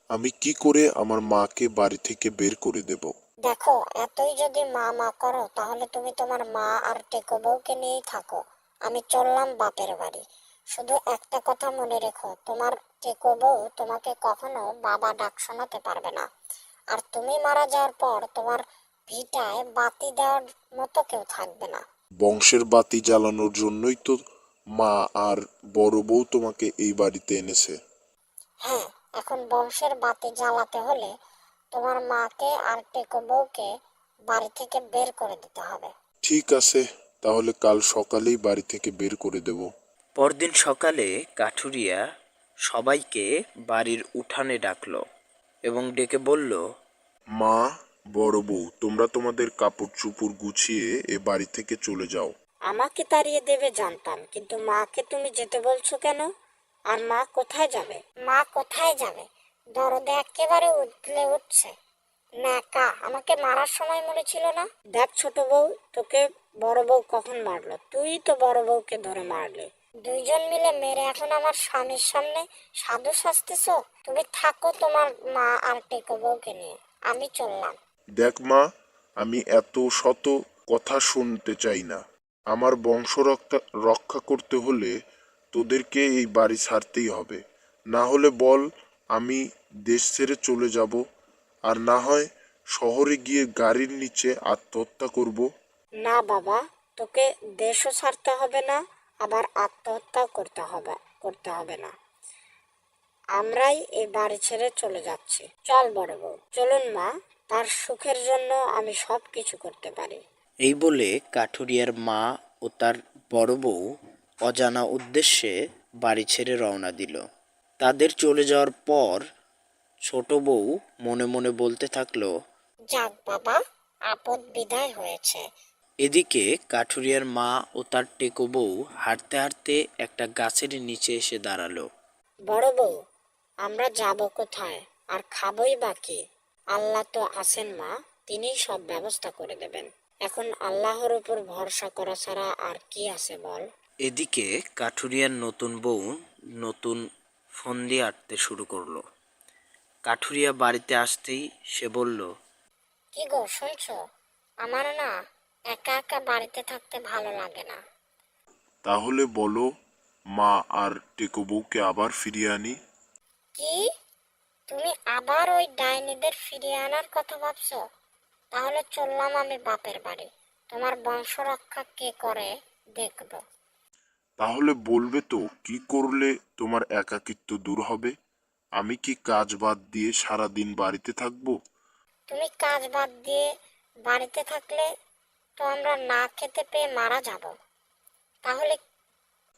আমি কি করে আমার মাকে বাড়ি থেকে বের করে দেব? দেখো, এতই যদি মা মা করো তাহলে তুমি তোমার মা আর টেকো বউকে নিয়েই থাকো। আমি চললাম বাপের বাড়ি। শুধু একটা কথা মনে রেখো, তোমার টেকো বউ তোমাকে কখনো বাবা ডাক শোনাতে পারবে না। আর তুমি মারা যাওয়ার পর তোমার ভিটায় বাতি দেওয়ার মতো কেউ থাকবে না। বংশের বাতি জ্বালানোর জন্যই তো মা আর বড় বউ তোমাকে এই বাড়িতে এনেছে। হ্যাঁ, এখন বংশের বাতি জ্বালাতে হলে তোমার মাকে আর টেকো বউকে বাড়ি থেকে বের করে দিতে হবে। ঠিক আছে, তাহলে কাল সকালেই বাড়ি থেকে বের করে দেব। পরদিন সকালে কাঠুরিয়া সবাইকে বাড়ির উঠানে ডাকলো এবং ডেকে বলল, মা, বড় বউ, তোমরা তোমাদের কাপড় চোপড় গুছিয়ে এ বাড়ি থেকে চলে যাও। আমাকে তাড়িয়ে দেবে জানতাম, কিন্তু মাকে তুমি যেতে বলছো কেন? আর মা কোথায় যাবে? মা কোথায় যাবে? দরদে একেবারে উঠলে উঠছে। ন্যাকা, আমাকে মারার সময় মনে ছিল না? দেখ ছোট বউ, তোকে বড় বউ কখন মারলো? তুই তো বড় বউকে ধরে মারলি। দুইজন মিলে মেরে এখন আমার স্বামীর সামনে সাধু সাজতেছো। তুমি থাকো তোমার মা আর টেকো বউকে নিয়ে, আমি চললাম। দেখ মা, আমি এত শত কথা শুনতে চাই না। আমার বংশ রক্ষা করতে হলে তোদেরকে এই বাড়ি ছাড়তেই হবে। না হলে বল, আমি দেশ ছেড়ে চলে যাব, আর না হয় শহরে গিয়ে গাড়ির নিচে আত্মহত্যা করব। না বাবা, তোকে দেশও ছাড়তে হবে না, আবার আত্মহত্যাও করতে হবে না। আমরাই এই বাড়ি ছেড়ে চলে যাচ্ছি। চল বড় বউ, চলুন মা, তার সুখের জন্য আমি সব কিছু করতে পারি। এই বলে কাঠুরিয়ার মা ও তার বড় বউ অজানা উদ্দেশ্যে বাড়ি ছেড়ে রওনা দিল। তাদের চলে যাওয়ার পর ছোট বউ মনে মনে বলতে থাকলো, যাক বাবা, আপদ বিদায় হয়েছে। এদিকে কাঠুরিয়ার মা ও তার টেকো বউ হাঁটতে হাঁটতে একটা গাছের নিচে এসে দাঁড়ালো। বড় বউ, আমরা যাব কোথায় আর খাবই বা কি? আল্লাহ তো আছেন মা, তিনিই সব ব্যবস্থা করে দেবেন। এখন আল্লাহর উপর ভরসা করা ছাড়া আর কি আছে বল? এদিকে কাঠুরিয়ার নতুন বউ নতুন ফন্দি আঁটতে শুরু করলো। কাঠুরিয়া বাড়িতে আসতেই সে বলল, কি গো শুনছো? আমার না একা একা বাড়িতে থাকতে ভালো লাগে না। তাহলে বলো, মা আর টেকো বউকে আবার ফিরিয়ে আনি। কি? তুমি আবার ওই ডাইনিদের ফিরিয়ে আনার কথা ভাবছো? তাহলে চললাম আমি বাপের বাড়ি। তোমার বংশ রক্ষা কে করে দেখব। তাহলে বলবে তো কি করলে তোমার একাকিত্ব দূর হবে? আমি কি কাজ বাদ দিয়ে সারা দিন বাড়িতে থাকবো? তুমি কাজ বাদ দিয়ে বাড়িতে থাকলে তো আমরা না খেতে পেয়ে মারা যাব। তাহলে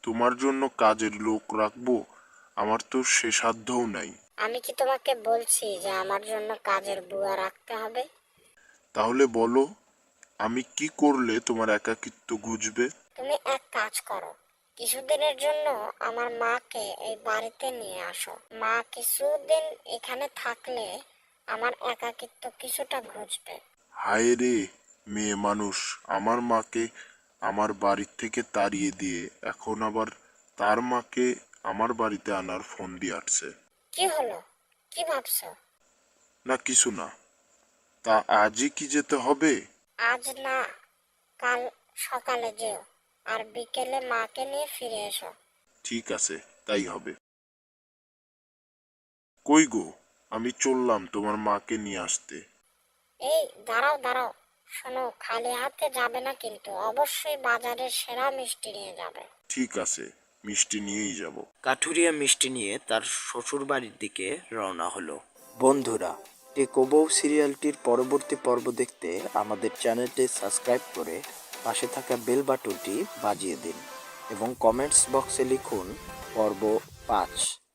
তোমার জন্য কাজের লোক রাখবো? আমার তো সে সাধ্যও নাই। আমি কি তোমাকে বলছি যে আমার জন্য কাজের বুয়া রাখতে হবে? তাহলে বলো, আমি কি করলে তোমার একাকিত্ব ঘুচবে? তুমি এক কাজ করো, কিছুদিনের জন্য আমার মাকে এই বাড়িতে নিয়ে আসো। মা কিছুদিন এখানে থাকলে আমার একাকিত্ব কিছুটা ঘুচবে। হায় রে, মেয়ে মানুষ, আমার মাকে আমার বাড়ি থেকে তাড়িয়ে দিয়ে এখন আবার তার মাকে আমার বাড়িতে আনার ফোন দিয়ে আসছে। কি হলো? কি ভাবছো? না কিছু না। তা আজই কি যেতে হবে? আজ না, কাল সকালে যেও, আর বিকেলে মাকে নিয়ে ফিরে এসো। ঠিক আছে, তাই হবে। কই গো, আমি চললাম তোমার মাকে নিয়ে আসতে। এই দাঁড়াও দাঁড়াও, শোনো, খালি হাতে যাবে না কিন্তু, অবশ্যই বাজারের সেরা মিষ্টি নিয়ে যাবে। ঠিক আছে, মিষ্টি নিয়েই যাব। কাঠুরিয়া মিষ্টি নিয়ে তার শ্বশুর বাড়ির দিকে রওনা হলো। বন্ধুরা, টেকো বউ সিরিয়ালটির পরবর্তী পর্ব দেখতে আমাদের চ্যানেলটি সাবস্ক্রাইব করে পাশে থাকা বেল বাটনটি বাজিয়ে দিন এবং কমেন্টস বক্সে লিখুন পর্ব 5।